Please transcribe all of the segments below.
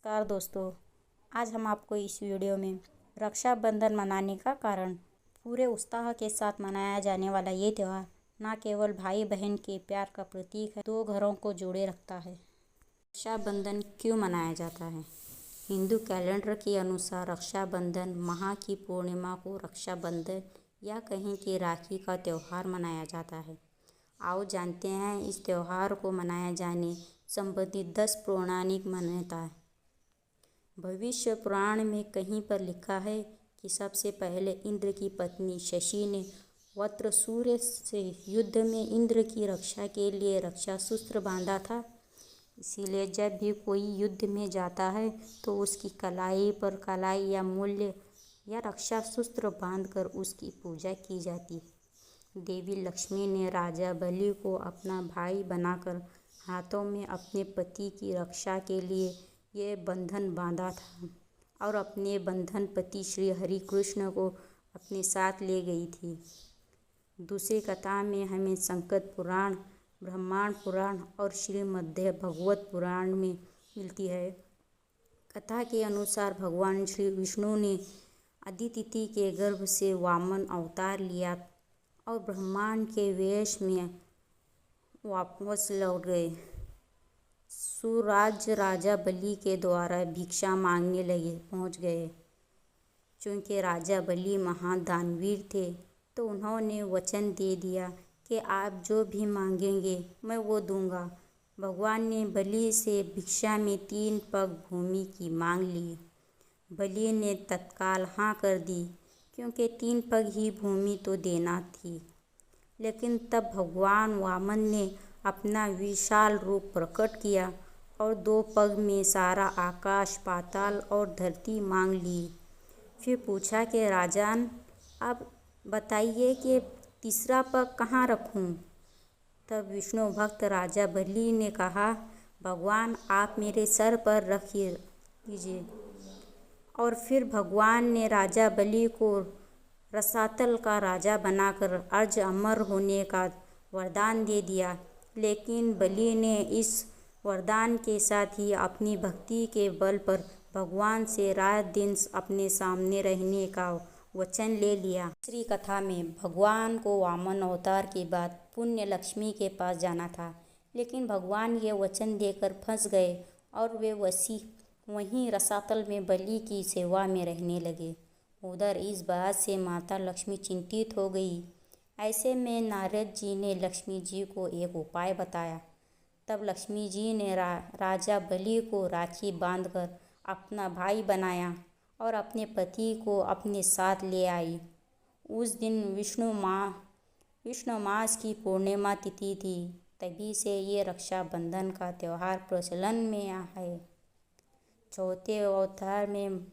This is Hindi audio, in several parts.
नमस्कार दोस्तों, आज हम आपको इस वीडियो में रक्षाबंधन मनाने का कारण, पूरे उत्साह के साथ मनाया जाने वाला ये त्यौहार न केवल भाई बहन के प्यार का प्रतीक है, दो घरों को जोड़े रखता है। रक्षाबंधन क्यों मनाया जाता है? हिंदू कैलेंडर के अनुसार रक्षाबंधन माह की पूर्णिमा को रक्षाबंधन या कहीं कि राखी का त्यौहार मनाया जाता है। आओ जानते हैं इस त्यौहार को मनाया जाने संबंधित 10 पौराणिक मान्यताएं। भविष्य पुराण में कहीं पर लिखा है कि सबसे पहले इंद्र की पत्नी शशि ने वृत्रसूर से युद्ध में इंद्र की रक्षा के लिए रक्षा सूत्र बांधा था। इसीलिए जब भी कोई युद्ध में जाता है तो उसकी कलाई पर कलाई या मूल्य या रक्षा सूत्र बांधकर उसकी पूजा की जाती है। देवी लक्ष्मी ने राजा बलि को अपना भाई बनाकर हाथों में अपने पति की रक्षा के लिए ये बंधन बांधा था और अपने बंधन पति श्री हरि कृष्ण को अपने साथ ले गई थी। दूसरी कथा में हमें संकट पुराण, ब्रह्मांड पुराण और श्रीमद् भागवत पुराण में मिलती है। कथा के अनुसार भगवान श्री विष्णु ने अदिति के गर्भ से वामन अवतार लिया और ब्रह्मांड के वेश में वापस लौट गए। सुराज राजा बलि के द्वारा भिक्षा मांगने पहुंच गए। चूँकि राजा बलि महान दानवीर थे तो उन्होंने वचन दे दिया कि आप जो भी मांगेंगे मैं वो दूंगा। भगवान ने बलि से भिक्षा में 3 पग भूमि की मांग ली। बलि ने तत्काल हाँ कर दी क्योंकि 3 पग ही भूमि तो देना थी। लेकिन तब भगवान वामन ने अपना विशाल रूप प्रकट किया और 2 पग में सारा आकाश, पाताल और धरती मांग ली। फिर पूछा कि राजन, अब बताइए कि तीसरा पग कहाँ रखूं? तब विष्णु भक्त राजा बलि ने कहा, भगवान आप मेरे सर पर रख लीजिए। और फिर भगवान ने राजा बलि को रसातल का राजा बनाकर अर्ज अमर होने का वरदान दे दिया। लेकिन बलि ने इस वरदान के साथ ही अपनी भक्ति के बल पर भगवान से रात दिन अपने सामने रहने का वचन ले लिया। दूसरी कथा में भगवान को वामन अवतार के बाद पुण्य लक्ष्मी के पास जाना था, लेकिन भगवान ये वचन देकर फंस गए और वे वहीं रसातल में बलि की सेवा में रहने लगे। उधर इस बात से माता लक्ष्मी चिंतित हो गई। ऐसे में नारद जी ने लक्ष्मी जी को एक उपाय बताया। तब लक्ष्मी जी ने राजा बलि को राखी बांधकर अपना भाई बनाया और अपने पति को अपने साथ ले आई। उस दिन विष्णु मास की पूर्णिमा तिथि थी। तभी से ये रक्षाबंधन का त्यौहार प्रचलन में है। चौथे अवतार में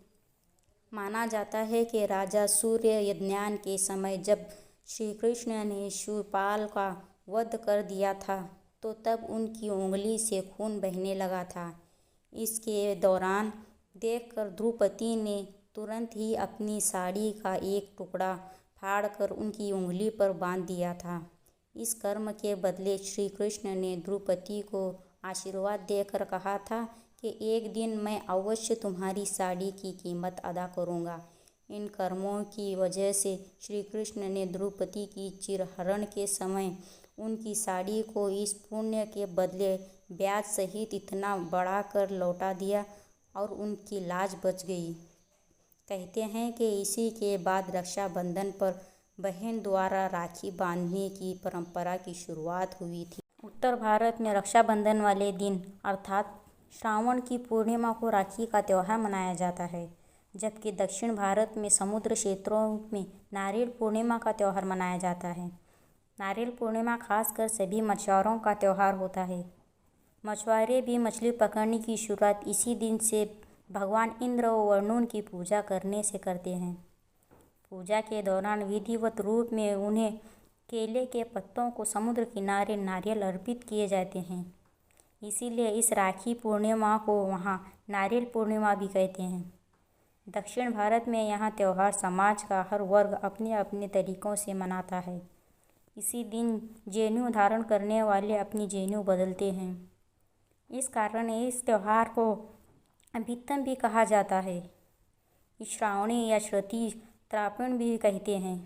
माना जाता है कि राजा सूर्य यज्ञ के समय जब श्री कृष्ण ने शिवपाल का वध कर दिया था तो तब उनकी उंगली से खून बहने लगा था। इसके दौरान देखकर द्रौपदी ने तुरंत ही अपनी साड़ी का एक टुकड़ा फाड़कर उनकी उंगली पर बांध दिया था। इस कर्म के बदले श्री कृष्ण ने द्रौपदी को आशीर्वाद देकर कहा था कि एक दिन मैं अवश्य तुम्हारी साड़ी की कीमत अदा करूँगा। इन कर्मों की वजह से श्री कृष्ण ने द्रौपदी की चिरहरण के समय उनकी साड़ी को इस पुण्य के बदले ब्याज सहित इतना बढ़ाकर लौटा दिया और उनकी लाज बच गई। कहते हैं कि इसी के बाद रक्षाबंधन पर बहन द्वारा राखी बांधने की परंपरा की शुरुआत हुई थी। उत्तर भारत में रक्षाबंधन वाले दिन अर्थात श्रावण की पूर्णिमा को राखी का त्यौहार मनाया जाता है, जबकि दक्षिण भारत में समुद्र क्षेत्रों में नारियल पूर्णिमा का त्यौहार मनाया जाता है। नारियल पूर्णिमा खासकर सभी मछुआरों का त्यौहार होता है। मछुआरे भी मछली पकड़ने की शुरुआत इसी दिन से भगवान इंद्र और वरुण की पूजा करने से करते हैं। पूजा के दौरान विधिवत रूप में उन्हें केले के पत्तों को समुद्र किनारे नारियल अर्पित किए जाते हैं। इसीलिए इस राखी पूर्णिमा को वहाँ नारियल पूर्णिमा भी कहते हैं। दक्षिण भारत में यह त्यौहार समाज का हर वर्ग अपने अपने तरीक़ों से मनाता है। इसी दिन जनेऊ धारण करने वाले अपनी जनेऊ बदलते हैं। इस कारण इस त्यौहार को अभितम भी कहा जाता है। श्रावणी या श्रुति तर्पण भी कहते हैं।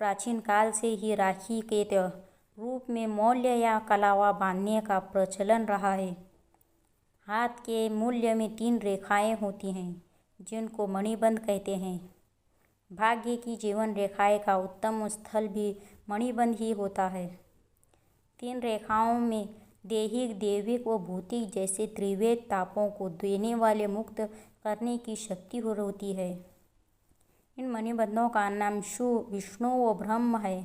प्राचीन काल से ही राखी के रूप में मूल्य या कलावा बांधने का प्रचलन रहा है। हाथ के मूल्य में 3 रेखाएं होती हैं जिनको मणिबंध कहते हैं। भाग्य की जीवन रेखाएं का उत्तम स्थल भी मणिबंध ही होता है। 3 रेखाओं में दैहिक, दैविक व भौतिक जैसे त्रिवेद तापों को देने वाले मुक्त करने की शक्ति होती है। इन मणिबंधों का नाम शिव, विष्णु व ब्रह्म है।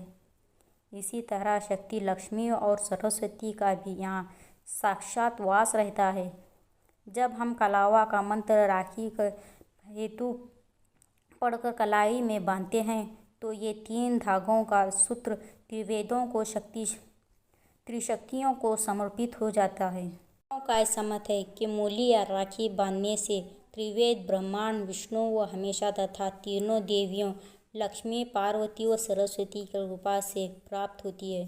इसी तरह शक्ति लक्ष्मी और सरस्वती का भी यहाँ साक्षात वास रहता है। जब हम कलावा का मंत्र राखी का हेतु पढ़कर कलाई में बांधते हैं तो ये 3 धागों का सूत्र त्रिवेदों को त्रिशक्तियों को समर्पित हो जाता है। का ऐसा मत है कि मूली या राखी बांधने से त्रिवेद ब्रह्मांड, विष्णु व हमेशा तथा तीनों देवियों लक्ष्मी, पार्वती व सरस्वती की कृपा से प्राप्त होती है।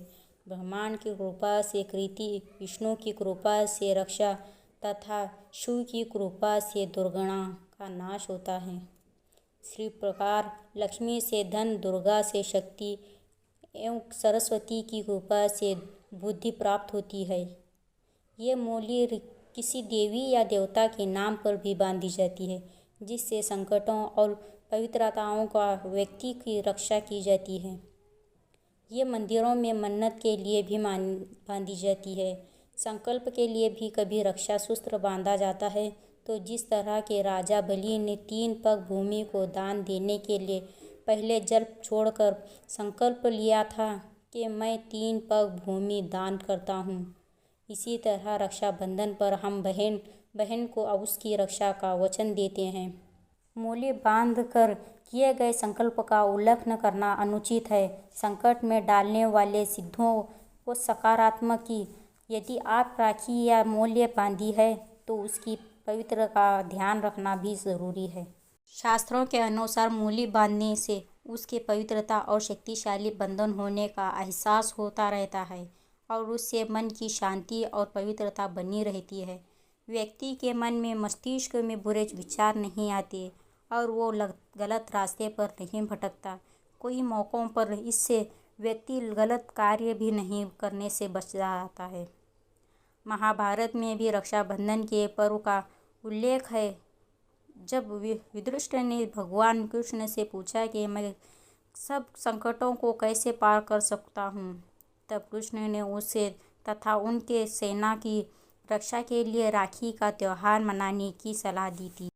ब्रह्मांड की कृपा से कृति, विष्णु की कृपा से रक्षा तथा शिव की कृपा से दुर्गुणा का नाश होता है। इसी प्रकार लक्ष्मी से धन, दुर्गा से शक्ति एवं सरस्वती की कृपा से बुद्धि प्राप्त होती है। ये मूली किसी देवी या देवता के नाम पर भी बांधी जाती है जिससे संकटों और पवित्रताओं का व्यक्ति की रक्षा की जाती है। ये मंदिरों में मन्नत के लिए भी बांधी जाती है। संकल्प के लिए भी कभी रक्षा सूत्र बांधा जाता है। तो जिस तरह के राजा बलि ने 3 पग भूमि को दान देने के लिए पहले जल छोड़कर संकल्प लिया था कि मैं 3 पग भूमि दान करता हूँ, इसी तरह रक्षाबंधन पर हम बहन को उसकी रक्षा का वचन देते हैं। मूली बांध कर किए गए संकल्प का उल्लंघन करना अनुचित है। संकट में डालने वाले सिद्धों को सकारात्मक की यदि आप राखी या मूल्य बांधी है तो उसकी पवित्र का ध्यान रखना भी जरूरी है। शास्त्रों के अनुसार मूली बांधने से उसके पवित्रता और शक्तिशाली बंधन होने का एहसास होता रहता है और उससे मन की शांति और पवित्रता बनी रहती है। व्यक्ति के मन में, मस्तिष्क में बुरे विचार नहीं आते और वो गलत रास्ते पर नहीं भटकता। कोई मौक़ों पर इससे व्यक्ति गलत कार्य भी नहीं करने से बच जाता है। महाभारत में भी रक्षाबंधन के पर्व का उल्लेख है। जब युधिष्ठिर ने भगवान कृष्ण से पूछा कि मैं सब संकटों को कैसे पार कर सकता हूँ, तब कृष्ण ने उसे तथा उनके सेना की रक्षा के लिए राखी का त्यौहार मनाने की सलाह दी थी।